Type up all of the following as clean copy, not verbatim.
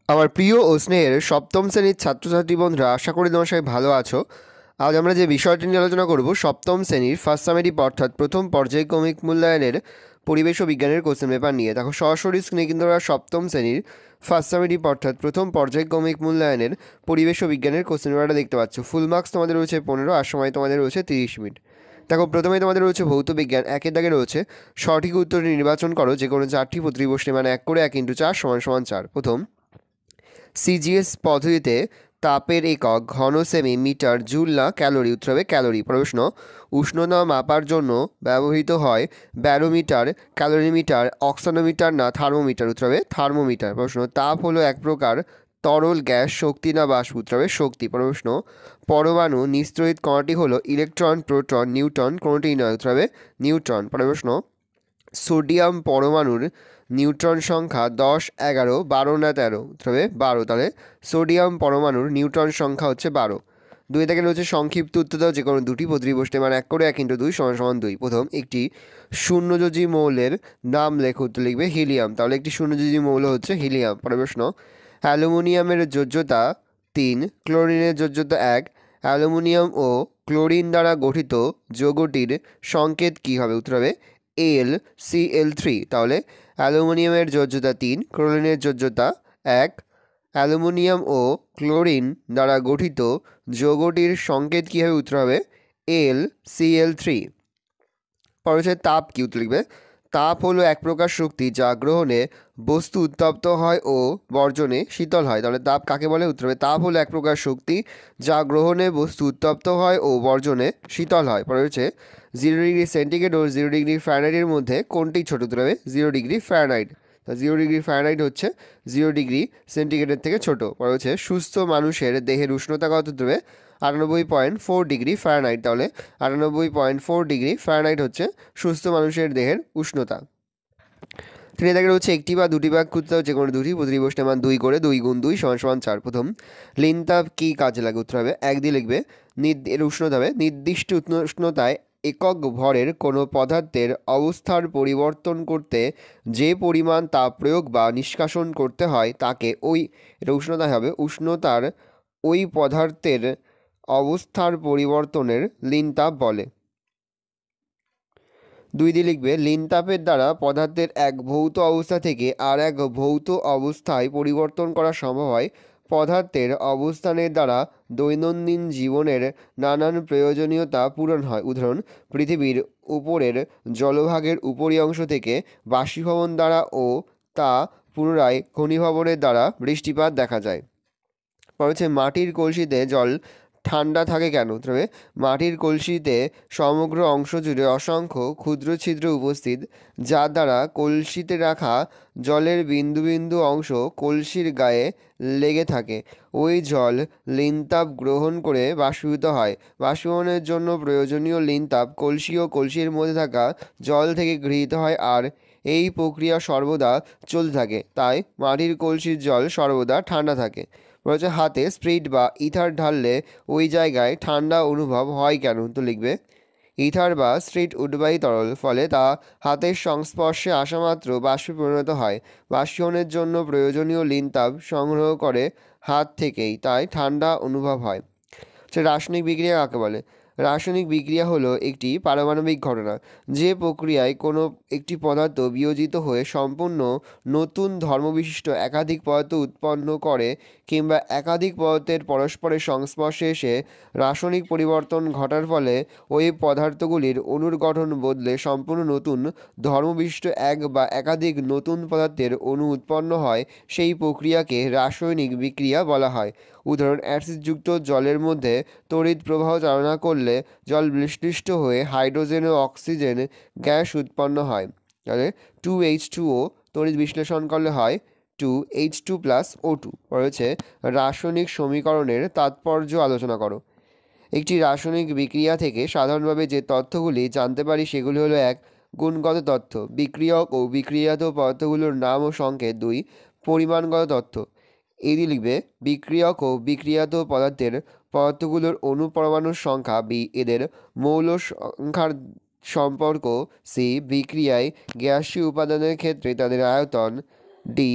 আমার প্রিয় ও স্নেহের সপ্তম শ্রেণীর ছাত্রছাত্রী বন্ধুরা, আশা করি তোমার সবাই ভালো আছো। আজ আমরা যে বিষয়টি নিয়ে আলোচনা করব, সপ্তম শ্রেণীর ফার্স্ট সামেটিভ অর্থাৎ প্রথম পর্যায়ক্রমিক মূল্যায়নের পরিবেশ ও বিজ্ঞানের কোশ্চেন পেপার নিয়ে। দেখো সরাসরি স্ক্রিনে কিন্তু আমরা সপ্তম শ্রেণীর ফার্স্ট সামেটিভ অর্থাৎ প্রথম পর্যায়ক্রমিক মূল্যায়নের পরিবেশ ও বিজ্ঞানের কোশ্চেন পেপারটা দেখতে পাচ্ছ। ফুল মার্কস তোমাদের রয়েছে 15 আর সময় তোমাদের রয়েছে 30 মিনিট। দেখো প্রথমেই তোমাদের রয়েছে ভৌত বিজ্ঞান, একের দাগে রয়েছে সঠিক উত্তরটি নির্বাচন করো যে কোনো চারটি প্রতিবর্ষে, মানে 1 করে 1 × 4 = 4। প্রথম, সিজিএস পদ্ধতিতে তাপের একক ঘন সেমি, মিটার, জুল না ক্যালোরি? উত্তর হবে ক্যালোরি। প্রশ্ন, উষ্ণতা মাপার জন্য ব্যবহৃত হয় ব্যারোমিটার, ক্যালোরিমিটার, অক্সানোমিটার না থার্মোমিটার? উত্তর হবে থার্মোমিটার। প্রশ্ন, তাপ হলো এক প্রকার তরল গ্যাস, শক্তি না বাষ্প? উত্তর হবে শক্তি। প্রশ্ন, পরমাণু নিঃসৃত কণাটি হলো ইলেকট্রন, প্রোটন, নিউট্রন কোনটি নয়? উত্তর হবে নিউট্রন। প্রশ্ন, সোডিয়াম পরমাণুর নিউট্রন সংখ্যা 10, 11, 12 না 13? উত্তর হবে 12। তাহলে সোডিয়াম পরমাণুর নিউট্রন সংখ্যা হচ্ছে 12। দুই থেকে রয়েছে সংক্ষিপ্ত উত্তর দাও যে কোনো দুটি প্রতিটি প্রশ্নে, মানে 1 করে 1 × 2 = 2। প্রথম, একটি শূন্যযোজী মৌলের নাম লেখো। উত্তর লিখবে হিলিয়াম। তাহলে একটি শূন্যযোজী মৌল হচ্ছে হিলিয়াম। পরের প্রশ্ন, অ্যালুমিনিয়ামের যোজ্যতা 3, ক্লোরিনের যোজ্যতা 1, অ্যালুমিনিয়াম ও ক্লোরিন দ্বারা গঠিত যৌগটির সংকেত কী হবে? উত্তর হবে AlCl3। তাহলে অ্যালুমিনিয়ামের যোজ্যতা 3, ক্লোরিনের যোজ্যতা 1, অ্যালুমিনিয়াম ও ক্লোরিন দ্বারা গঠিত যৌগটির সংকেত কী হবে? উত্তর হবে AlCl3। পরে হচ্ছে তাপ কি? উত্তর লিখবে তাপ হলো এক প্রকার শক্তি যা গ্রহণে বস্তু উত্তপ্ত হয় ও বর্জনে শীতল হয়। তাহলে তাপ কাকে বলে? উত্তর হবে তাপ হলো এক প্রকার শক্তি যা গ্রহণে বস্তু উত্তপ্ত হয় ও বর্জনে শীতল হয়। পরে হচ্ছে 0 ডিগ্রি সেন্টিগ্রেড ও 0 ডিগ্রি ফারেনহাইটের মধ্যে কোনটি ছোট? উত্তর হবে 0 ডিগ্রি ফারেনহাইট। তা 0 ডিগ্রি ফারেনহাইট হচ্ছে 0 ডিগ্রি সেন্টিগ্রেডের থেকে ছোট। পরে হচ্ছে সুস্থ মানুষের দেহের উষ্ণতা কত? উত্তর হবে 98.4 ডিগ্রি ফারেনহাইট। তাহলে 98.4 ডিগ্রি ফারেনহাইট হচ্ছে সুস্থ মানুষের দেহের উষ্ণতা। তিনি দেখে হচ্ছে একটি বা দুটি ভাগ করতে হবে যে কোনো দুটি প্রতিটি প্রশ্নের মান 2 করে 2 × 2 = 4। প্রথম, লিনতাপ কী কাজে লাগে? উত্তর হবে 1 দিয়ে লিখবে এর উষ্ণতা হবে নির্দিষ্ট উষ্ণতায় একক ভরের কোনো পদার্থের অবস্থার পরিবর্তন করতে যে পরিমাণ তাপ প্রয়োগ বা নিষ্কাশন করতে হয় তাকে এটা উষ্ণতা হবে উষ্ণতার ওই পদার্থের অবস্থার পরিবর্তনের লিনতাপ বলে। 2 দিয়ে লিখবে লিনতাপের দ্বারা পদার্থের এক ভৌত অবস্থা থেকে আর এক ভৌত অবস্থায় পরিবর্তন করা সম্ভব হয়। পদার্থের অবস্থানের দ্বারা দৈনন্দিন জীবনের নানান প্রয়োজনীয়তা পূরণ হয়। উদাহরণ, পৃথিবীর উপরের জলভাগের উপরি অংশ থেকে বাষ্পীভবন দ্বারা ও তা পুনরায় ঘনীভবনের দ্বারা বৃষ্টিপাত দেখা যায়। পরে হচ্ছে মাটির কলসিতে জল ঠান্ডা থাকে কেন? তবে মাটির কলসিতে সমগ্র অংশ জুড়ে অসংখ্য ক্ষুদ্র ছিদ্র উপস্থিত, যার দ্বারা কলসিতে রাখা জলের বিন্দু বিন্দু অংশ কলসির গায়ে লেগে থাকে। ওই জল লিনতাপ গ্রহণ করে বাষ্পীভূত হয়। বাষ্পীভবনের জন্য প্রয়োজনীয় লিনতাপ কলসি ও কলসির মধ্যে থাকা জল থেকে গৃহীত হয় আর এই প্রক্রিয়া সর্বদা চলতে থাকে। তাই মাটির কলসির জল সর্বদা ঠান্ডা থাকে। বলেছে হাতে স্প্রিট বা ইথার ঢাললে ওই জায়গায় ঠান্ডা অনুভব হয় কেন? তো লিখবে ইথার বা স্প্রিট উদ্বায়ী তরল, ফলে তা হাতের সংস্পর্শে আসা মাত্র বাষ্পে পরিণত হয়। বাষ্পীভবনের জন্য প্রয়োজনীয় লিনতাপ সংগ্রহ করে হাত থেকেই, তাই ঠান্ডা অনুভব হয়। রাসায়নিক বিক্রিয়া কাকে বলে? রাসায়নিক বিক্রিয়া হলো একটি পারমাণবিক ঘটনা যে প্রক্রিয়ায় কোনো একটি পদার্থ বিয়োজিত হয়ে সম্পূর্ণ নতুন ধর্মবিশিষ্ট একাধিক পদার্থ উৎপন্ন করে কিংবা একাধিক পদার্থের পরস্পরের সংস্পর্শে এসে রাসায়নিক পরিবর্তন ঘটার ফলে ওই পদার্থগুলির অণুর গঠন বদলে সম্পূর্ণ নতুন ধর্মবিশিষ্ট এক বা একাধিক নতুন পদার্থের অণু উৎপন্ন হয়। সেই প্রক্রিয়াকে রাসায়নিক বিক্রিয়া বলা হয়। উদাহরণ, অ্যাসিডযুক্ত জলের মধ্যে তড়িৎ প্রবাহ চালনা করলে জল বিশ্লিষ্ট হয়ে হাইড্রোজেন ও অক্সিজেন গ্যাস উৎপন্ন হয়। তাহলে 2H2O তড়িৎ বিশ্লেষণ করলে হয় 2H2+O2। রয়েছে রাসায়নিক সমীকরণের তাৎপর্য আলোচনা করো। একটি রাসায়নিক বিক্রিয়া থেকে সাধারণভাবে যে তথ্যগুলি জানতে পারি সেগুলি হলো: 1, গুণগত তথ্য, বিক্রিয়ক ও বিক্রিয়াত পদার্থগুলোর নাম ও সংকেত। 2, পরিমাণগত তথ্য, এদি লিখবে বিক্রিয়ক ও বিক্রিয়াত পদার্থগুলোর অণু পরমাণুর সংখ্যা। বি, এদের মৌল সংখ্যার সম্পর্ক। সি, বিক্রিয়ায় গ্যাসীয় উপাদানের ক্ষেত্রে তাদের আয়তন। ডি,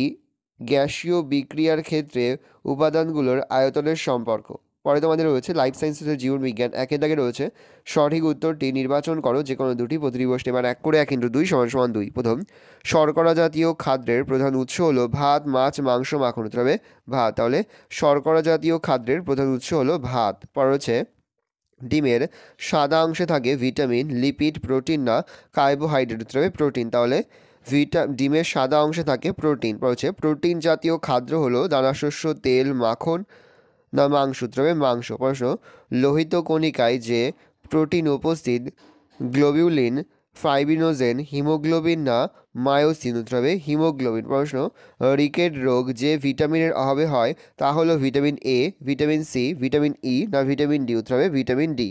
গ্যাসীয় বিক্রিয়ার ক্ষেত্রে উপাদানগুলোর আয়তনের সম্পর্ক। পরে তোমাদের রয়েছে লাইফ সায়েন্সেসের জীববিজ্ঞান, একের দাগে রয়েছে সঠিক উত্তরটি নির্বাচন করো যে কোনো দুটি প্রতিটি প্রশ্নে, এবার 1 করে 1 × 2 = 2। প্রথম, শর্করা জাতীয় খাদ্যের প্রধান উৎস হলো ভাত, মাছ, মাংস, মাখন। উত্তর হবে ভাত। তাহলে শর্করা জাতীয় খাদ্যের প্রধান উৎস হলো ভাত। পর হচ্ছে ডিমের সাদা অংশে থাকে ভিটামিন, লিপিড, প্রোটিন না কার্বোহাইড্রেট। উত্তর হবে প্রোটিন। তাহলে ডিমের সাদা অংশে থাকে প্রোটিন। পর হচ্ছে প্রোটিন জাতীয় খাদ্য হলো দানাশস্য, তেল, মাখন না মাংস। উত্তর হবে মাংস। প্রশ্ন, লোহিত কণিকায় যে প্রোটিন উপস্থিত গ্লোবিউলিন, ফাইব্রিনোজেন, হিমোগ্লোবিন না মায়োসিন। উত্তর হবে হিমোগ্লোবিন। প্রশ্ন, রিকেট রোগ যে ভিটামিনের অভাবে হয় তা হলো vitamin A, vitamin C, vitamin E না ভিটামিন ডি। উত্তর হবে ভিটামিন ডি।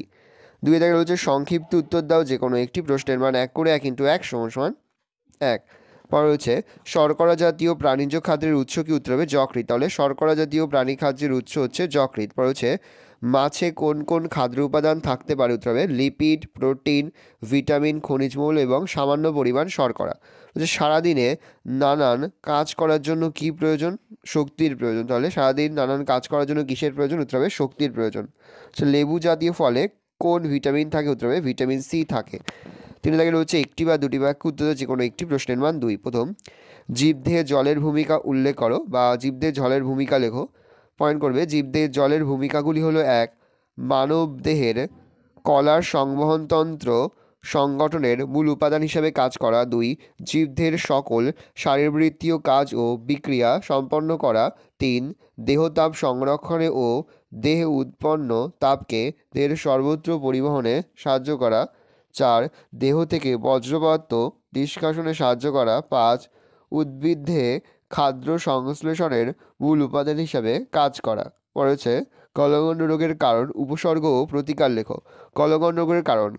2 দেখা রয়েছে সংক্ষিপ্ত উত্তর দাও যে কোনো একটি প্রশ্নের, মান 1 করে 1 × 1 = 1। পর হচ্ছে শর্করা জাতীয় প্রাণীজ খাদ্যের উৎস কি? উত্তর হবে যকৃৎ। তাহলে শর্করা জাতীয় প্রাণী খাদ্যের উৎস হচ্ছে যকৃৎ। পর হচ্ছে মাছে কোন কোন খাদ্য উপাদান থাকতে পারে? উত্তর হবে লিপিড, প্রোটিন, ভিটামিন, খনিজ মৌল এবং সামান্য পরিমাণ শর্করা। হচ্ছে সারাদিনে নানান কাজ করার জন্য কি প্রয়োজন? শক্তির প্রয়োজন। তাহলে সারাদিন নানান কাজ করার জন্য কিসের প্রয়োজন? উত্তর হবে শক্তির প্রয়োজন। লেবু জাতীয় ফলে কোন ভিটামিন থাকে? উত্তর হবে ভিটামিন সি থাকে। 3 দাগে রয়েছে একটি বা দুটি বাক্য উত্তর যে কোনো একটি প্রশ্নের, মান 2। প্রথম, জীবদেহে জলের ভূমিকা উল্লেখ করো বা জীবদেহে জলের ভূমিকা লেখো। পয়েন্ট করবে জীবদেহে জলের ভূমিকাগুলি হলো 1, মানবদেহের কলার সংবহনতন্ত্র সংগঠনের মূল উপাদান হিসেবে কাজ করা। 2, জীবদেহের সকল শারীরবৃত্তীয় কাজ ও বিক্রিয়া সম্পন্ন করা। 3, দেহতাপ সংরক্ষণে ও দেহে উৎপন্ন তাপকে দেহের সর্বত্র পরিবহনে সাহায্য করা। 4, দেহ থেকে বজ্র পদার্থ নিষ্কাশনে সাহায্য করা। 5, উদ্ভিদে খাদ্য সংশ্লেষণের মূল উপাদান হিসাবে কাজ করা। পরে হচ্ছে গলগণ্ড রোগের কারণ, উপসর্গ ও প্রতিকার লেখো। গলগণ্ড রোগের কারণ,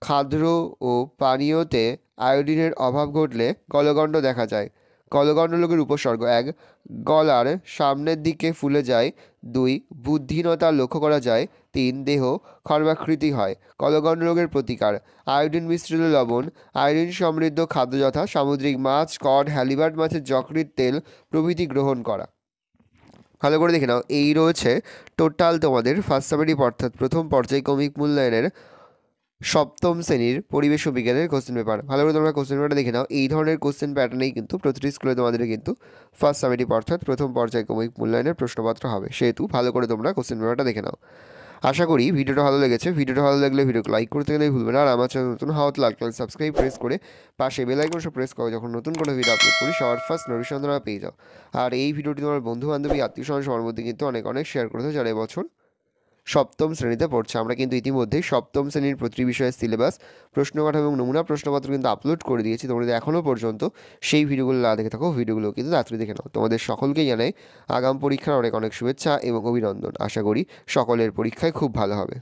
খাদ্য ও পানীয়তে আয়োডিনের অভাব ঘটলে গলগণ্ড দেখা যায়। গলগণ্ড রোগের উপসর্গ: 1, গলার সামনের দিকে ফুলে যায়। 2, বুদ্ধিহীনতা লক্ষ্য করা যায়। 3, দেহ খর্বাকৃতি হয়। গলগণ্ড রোগের প্রতিকার: আয়োডিন মিশ্রিত লবণ, আয়োডিন সমৃদ্ধ খাদ্য যথা সামুদ্রিক মাছ, কড, হ্যালিবার্ট মাছের যকৃৎ তেল প্রভৃতি গ্রহণ করা। ভালো করে দেখে নাও, এই রয়েছে টোটাল তোমাদের ফার্স্ট সামেটিভ অর্থাৎ প্রথম পর্যায়ক্রমিক মূল্যায়নের সপ্তম শ্রেণীর পরিবেশ ও বিজ্ঞানের কোশ্চেন পেপার। ভালো করে তোমরা কোশ্চেন পেপারটা দেখে নাও। এই ধরনের কোশ্চেন প্যাটার্নেই কিন্তু প্রতিটি স্কুলে তোমাদের কিন্তু ফার্স্ট সামেটিভ অর্থাৎ প্রথম পর্যায়ক্রমিক মূল্যায়নের প্রশ্নপত্র হবে, সেহেতু ভালো করে তোমরা কোশ্চেন পেপারটা দেখে নাও। আশা করি ভিডিওটা ভালো লেগেছে। ভিডিওটা ভালো লাগলে ভিডিওকে লাইক করতে গেলে ভুলবে না। আর আমার চ্যানেল নতুন হওয়া লাল কালার সাবস্ক্রাইব প্রেস করে পাশে বেল আইকন প্রেস করো, যখন নতুন কোনো ভিডিও আপলোড করি সবার ফার্স্ট নোটিফিকেশন তোমরা পেয়ে যাও। আর এই ভিডিওটি তোমার বন্ধু বান্ধবী আত্মীয় স্বজন সবার মধ্যে কিন্তু অনেক অনেক শেয়ার করে দাও যারা এবছর সপ্তম শ্রেণীতে পড়ছে। আমরা কিন্তু ইতিমধ্যেই সপ্তম শ্রেণীর প্রতিটি বিষয়ের সিলেবাস, প্রশ্ন কাঠামো এবং নমুনা প্রশ্নপত্র কিন্তু আপলোড করে দিয়েছি। তোমরা যদি এখনও পর্যন্ত সেই ভিডিওগুলো না দেখে থাকো, ভিডিওগুলো কিন্তু তাড়াতাড়ি দেখে নাও। তোমাদের সকলকেই জানাই আগাম পরীক্ষার অনেক অনেক শুভেচ্ছা এবং অভিনন্দন। আশা করি সকলের পরীক্ষায় খুব ভালো হবে।